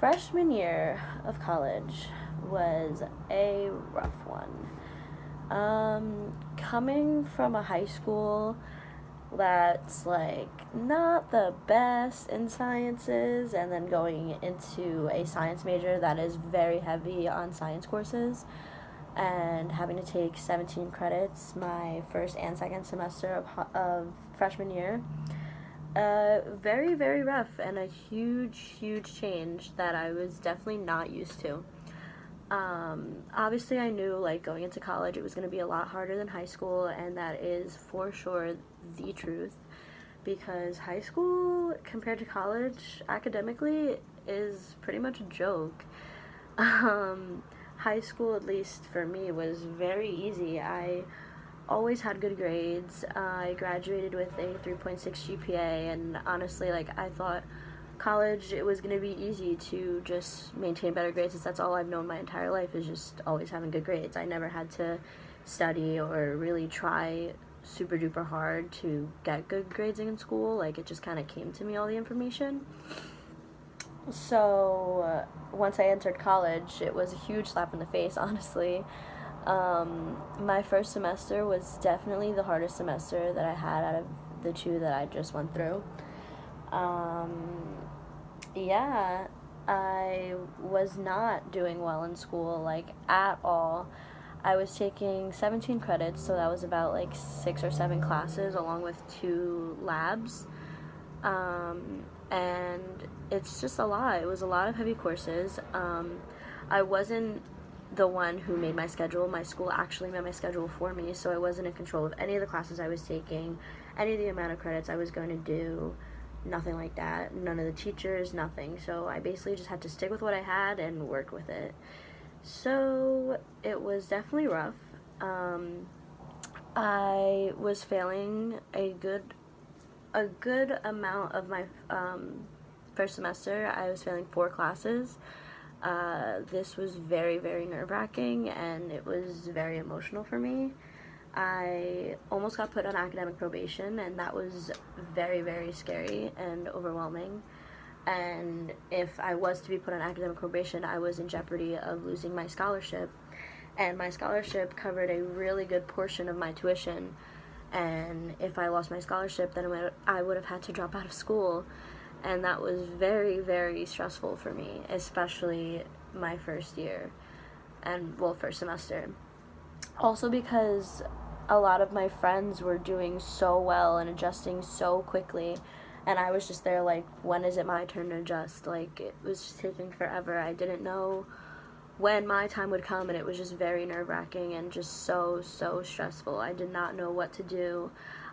freshman year of college was a rough one. Coming from a high school that's like not the best in sciences, and then going into a science major that is very heavy on science courses, and having to take 17 credits my first and second semester of freshman year. Very, very rough, and a huge change that I was definitely not used to. Obviously I knew, like, going into college it was going to be a lot harder than high school, and that is for sure the truth, because high school compared to college academically is pretty much a joke. High school, at least for me, was very easy. I always had good grades. I graduated with a 3.6 GPA, and honestly, like, I thought college, it was going to be easy to just maintain better grades, since that's all I've known my entire life, is just always having good grades. I never had to study or really try super duper hard to get good grades in school. Like, it just kind of came to me, all the information. So once I entered college, it was a huge slap in the face, honestly. My first semester was definitely the hardest semester that I had out of the two that I just went through. Yeah, I was not doing well in school, like, at all. I was taking 17 credits, so that was about, like, 6 or 7 classes, along with 2 labs. And it's just a lot. It was a lot of heavy courses. I wasn't the one who made my schedule. My school actually made my schedule for me, so I wasn't in control of any of the classes I was taking, any of the amount of credits I was going to do, nothing like that. None of the teachers, nothing. So I basically just had to stick with what I had and work with it. So it was definitely rough. I was failing a good amount of my first semester. I was failing 4 classes. This was very, very nerve-wracking, and it was very emotional for me. I almost got put on academic probation, and that was very, very scary and overwhelming. And if I was to be put on academic probation, I was in jeopardy of losing my scholarship. And my scholarship covered a really good portion of my tuition. And if I lost my scholarship, then I would have had to drop out of school. And that was very, very stressful for me, especially my first year, and, well, first semester. Also because a lot of my friends were doing so well and adjusting so quickly, and I was just there like, when is it my turn to adjust? Like, it was just taking forever. I didn't know when my time would come, and it was just very nerve-wracking and just so stressful. I did not know what to do.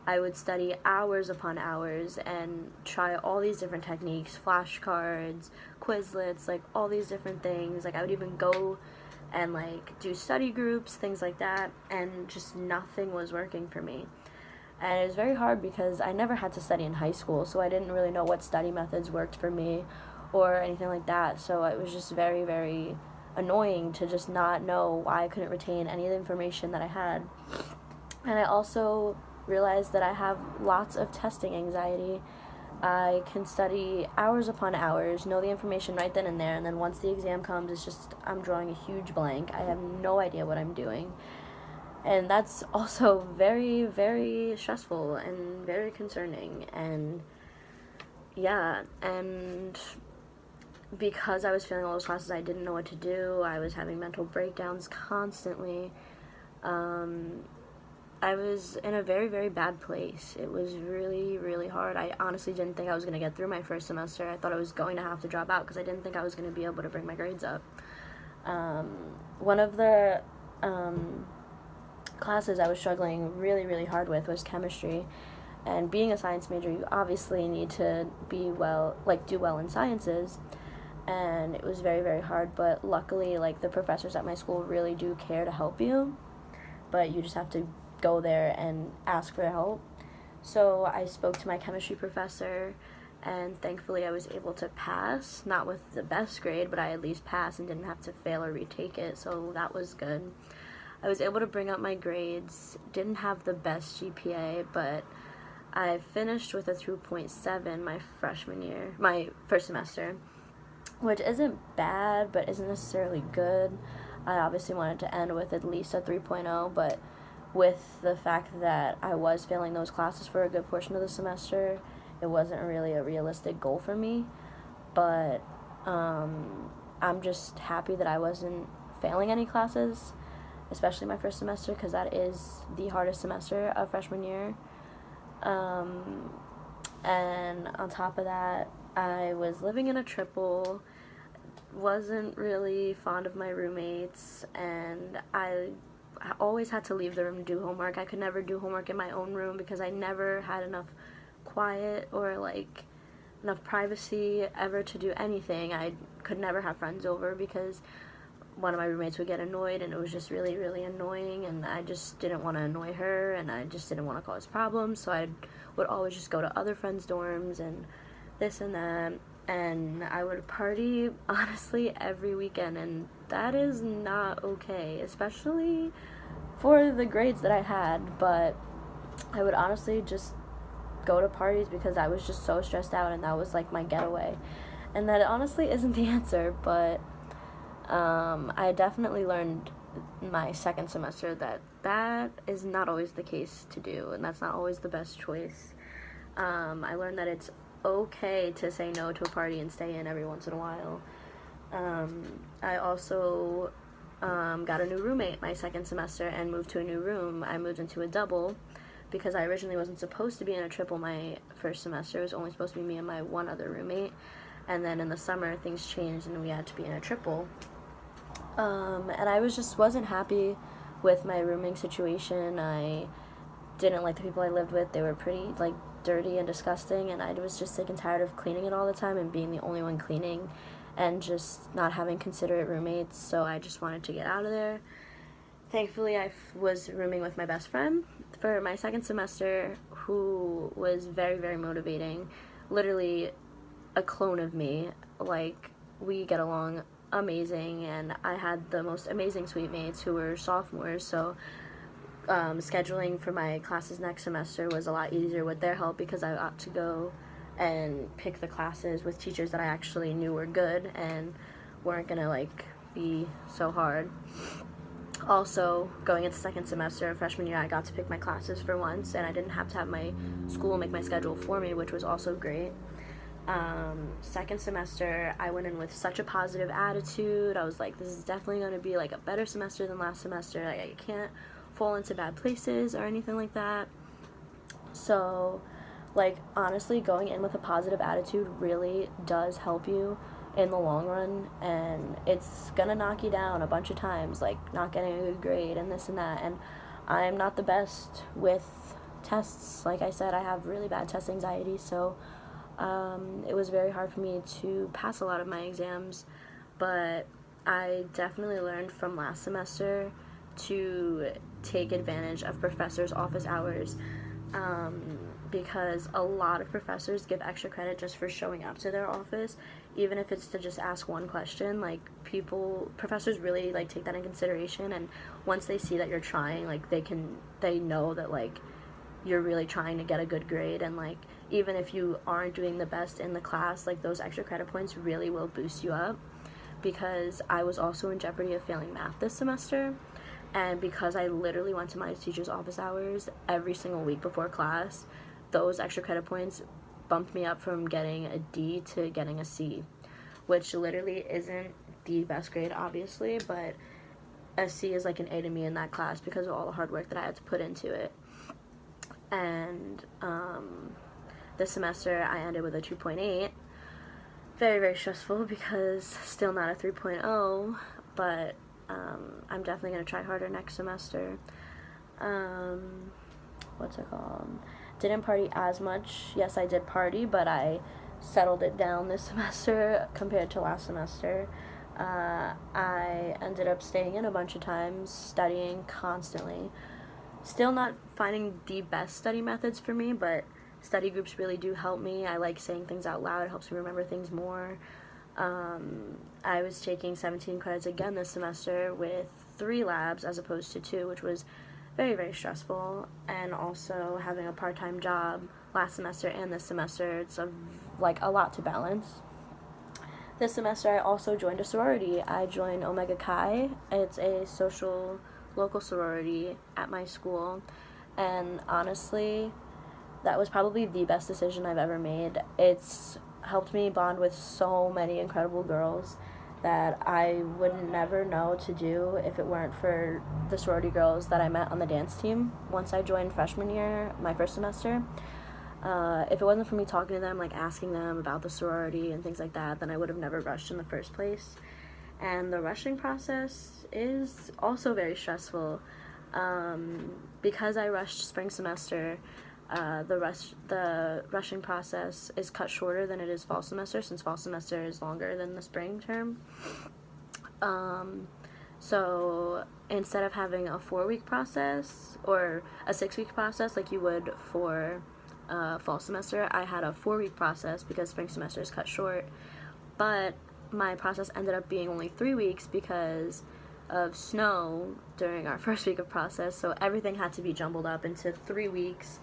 I would study hours upon hours and try all these different techniques, flashcards, Quizlets, like, all these different things. Like, I would even go and, like, do study groups, things like that, and just nothing was working for me. And it was very hard because I never had to study in high school, so I didn't really know what study methods worked for me or anything like that. So it was just very, very annoying to just not know why I couldn't retain any of the information that I had. And I also realized that I have lots of testing anxiety. I can study hours upon hours, know the information right then and there, and then once the exam comes, it's just, I'm drawing a huge blank. I have no idea what I'm doing. And that's also very, very stressful and very concerning. And yeah, and because I was failing all those classes, I didn't know what to do. I was having mental breakdowns constantly. I was in a very, very bad place. It was really, really hard. I honestly didn't think I was going to get through my first semester. I thought I was going to have to drop out because I didn't think I was going to be able to bring my grades up. One of the classes I was struggling really, really hard with was chemistry. And being a science major, you obviously need to do well in sciences. And it was very, very hard, but luckily, like, the professors at my school really do care to help you, but you just have to go there and ask for help. So I spoke to my chemistry professor, and thankfully I was able to pass, not with the best grade, but I at least passed and didn't have to fail or retake it, so that was good. I was able to bring up my grades, didn't have the best GPA, but I finished with a 2.7 my first semester, which isn't bad, but isn't necessarily good. I obviously wanted to end with at least a 3.0, but with the fact that I was failing those classes for a good portion of the semester, it wasn't really a realistic goal for me. But I'm just happy that I wasn't failing any classes, especially my first semester, because that is the hardest semester of freshman year. And on top of that, I was living in a triple, wasn't really fond of my roommates, and I always had to leave the room to do homework. I could never do homework in my own room because I never had enough quiet or like enough privacy ever to do anything. I could never have friends over because one of my roommates would get annoyed, and it was just really, really annoying, and I just didn't want to annoy her, and I just didn't want to cause problems, so I would always just go to other friends' dorms and this and that, and I would party, honestly, every weekend, and that is not okay, especially for the grades that I had. But I would honestly just go to parties because I was just so stressed out, and that was like my getaway, and that honestly isn't the answer, but I definitely learned my second semester that is not always the case to do, and that's not always the best choice. I learned that it's okay to say no to a party and stay in every once in a while. I also got a new roommate my second semester and moved to a new room. I moved into a double because I originally wasn't supposed to be in a triple my first semester. It was only supposed to be me and my one other roommate. And then in the summer, things changed and we had to be in a triple. And I wasn't happy with my rooming situation. I didn't like the people I lived with. They were pretty, like, dirty and disgusting, and I was just sick and tired of cleaning it all the time and being the only one cleaning and just not having considerate roommates, so I just wanted to get out of there. Thankfully, I was rooming with my best friend for my second semester, who was very, very motivating. Literally a clone of me. Like, we get along amazing, and I had the most amazing suite mates who were sophomores, so scheduling for my classes next semester was a lot easier with their help because I got to go and pick the classes with teachers that I actually knew were good and weren't gonna like be so hard. Also, going into second semester of freshman year, I got to pick my classes for once, and I didn't have to have my school make my schedule for me, which was also great. Second semester, I went in with such a positive attitude. I was like, this is definitely going to be like a better semester than last semester. Like, I can't fall into bad places or anything like that. So, like, honestly, going in with a positive attitude really does help you in the long run, and it's gonna knock you down a bunch of times, like not getting a good grade and this and that. And I'm not the best with tests. Like I said, I have really bad test anxiety, so it was very hard for me to pass a lot of my exams, but I definitely learned from last semester to take advantage of professors' office hours, because a lot of professors give extra credit just for showing up to their office, even if it's to just ask one question. Like, professors really like take that in consideration, and once they see that you're trying, like they know that like you're really trying to get a good grade, and like even if you aren't doing the best in the class, like those extra credit points really will boost you up. Because I was also in jeopardy of failing math this semester, and because I literally went to my teacher's office hours every single week before class, those extra credit points bumped me up from getting a D to getting a C, which literally isn't the best grade, obviously, but a C is like an A to me in that class because of all the hard work that I had to put into it. And this semester I ended with a 2.8. Very, very stressful because still not a 3.0, but I'm definitely going to try harder next semester. What's it called? Didn't party as much. Yes, I did party, but I settled it down this semester compared to last semester. I ended up staying in a bunch of times, studying constantly. Still not finding the best study methods for me, but study groups really do help me. I like saying things out loud. It helps me remember things more. I was taking 17 credits again this semester with 3 labs as opposed to 2, which was very, very stressful. And also having a part-time job last semester and this semester, it's a lot to balance. This semester I also joined a sorority. I joined Omega Chi. It's a social local sorority at my school, and honestly, that was probably the best decision I've ever made. It's helped me bond with so many incredible girls that I would never know to do if it weren't for the sorority girls that I met on the dance team once I joined freshman year, my first semester. If it wasn't for me talking to them, like asking them about the sorority and things like that, then I would have never rushed in the first place. And the rushing process is also very stressful. Because I rushed spring semester, the rushing process is cut shorter than it is fall semester, since fall semester is longer than the spring term. So instead of having a 4-week process or a 6-week process like you would for fall semester, I had a 4-week process because spring semester is cut short. But my process ended up being only 3 weeks because of snow during our first week of process, so everything had to be jumbled up into 3 weeks.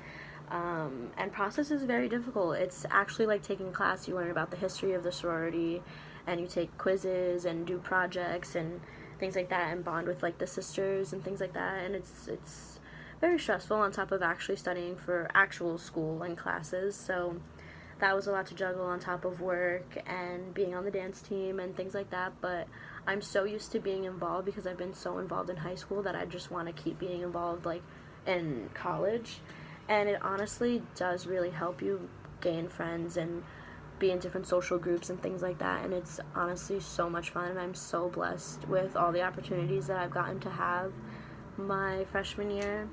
And process is very difficult. It's actually like taking a class. You learn about the history of the sorority, and you take quizzes and do projects and things like that, and bond with like the sisters and things like that. And it's very stressful on top of actually studying for actual school and classes. So that was a lot to juggle on top of work and being on the dance team and things like that. But I'm so used to being involved because I've been so involved in high school that I just want to keep being involved like in college. And it honestly does really help you gain friends and be in different social groups and things like that. And it's honestly so much fun, and I'm so blessed with all the opportunities that I've gotten to have my freshman year.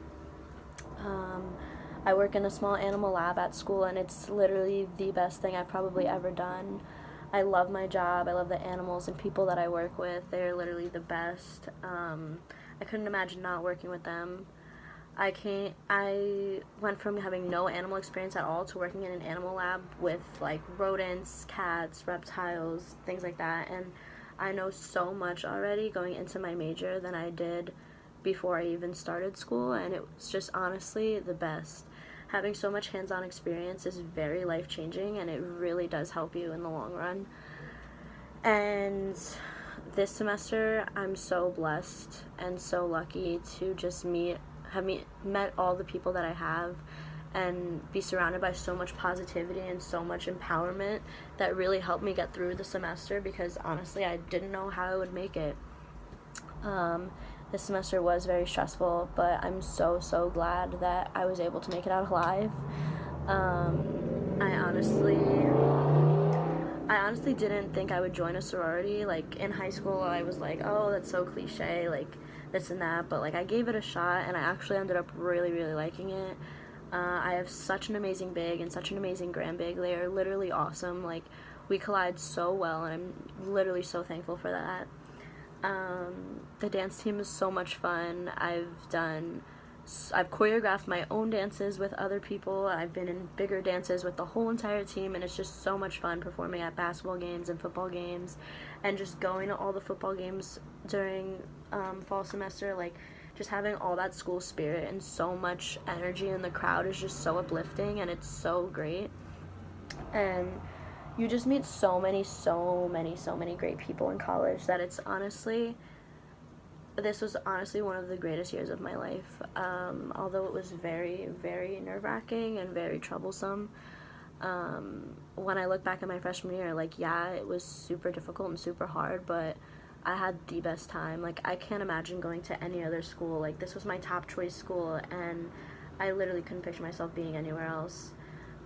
I work in a small animal lab at school, and it's literally the best thing I've probably ever done. I love my job. I love the animals and people that I work with. They're literally the best. I couldn't imagine not working with them. I went from having no animal experience at all to working in an animal lab with like rodents, cats, reptiles, things like that, and I know so much already going into my major than I did before I even started school, and it's just honestly the best. Having so much hands-on experience is very life-changing, and it really does help you in the long run. And this semester, I'm so blessed and so lucky to just met all the people that I have and be surrounded by so much positivity and so much empowerment that really helped me get through the semester, because honestly I didn't know how I would make it. This semester was very stressful, but I'm so glad that I was able to make it out alive. I honestly didn't think I would join a sorority. Like in high school I was like, oh, that's so cliche, like this and that, but like I gave it a shot, and I actually ended up really liking it. I have such an amazing big and such an amazing grand big. They are literally awesome. Like we collide so well, and I'm literally so thankful for that. The dance team is so much fun. I've choreographed my own dances with other people. I've been in bigger dances with the whole entire team, and it's just so much fun performing at basketball games and football games, and just going to all the football games during fall semester. Like just having all that school spirit and so much energy in the crowd is just so uplifting, and it's so great. And you just meet so many great people in college that this was honestly one of the greatest years of my life. Although it was very nerve-wracking and very troublesome. When I look back at my freshman year, like, yeah, it was super difficult and super hard, but I had the best time. Like, I can't imagine going to any other school. Like, this was my top choice school, and I literally couldn't picture myself being anywhere else.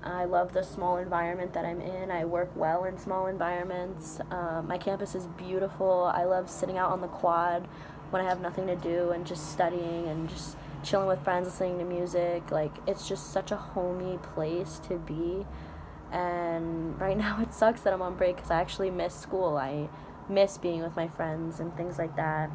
I love the small environment that I'm in. I work well in small environments. My campus is beautiful. I love sitting out on the quad when I have nothing to do and just studying and just chilling with friends, listening to music. Like, it's just such a homey place to be. And right now it sucks that I'm on break because I actually miss school. I miss being with my friends and things like that.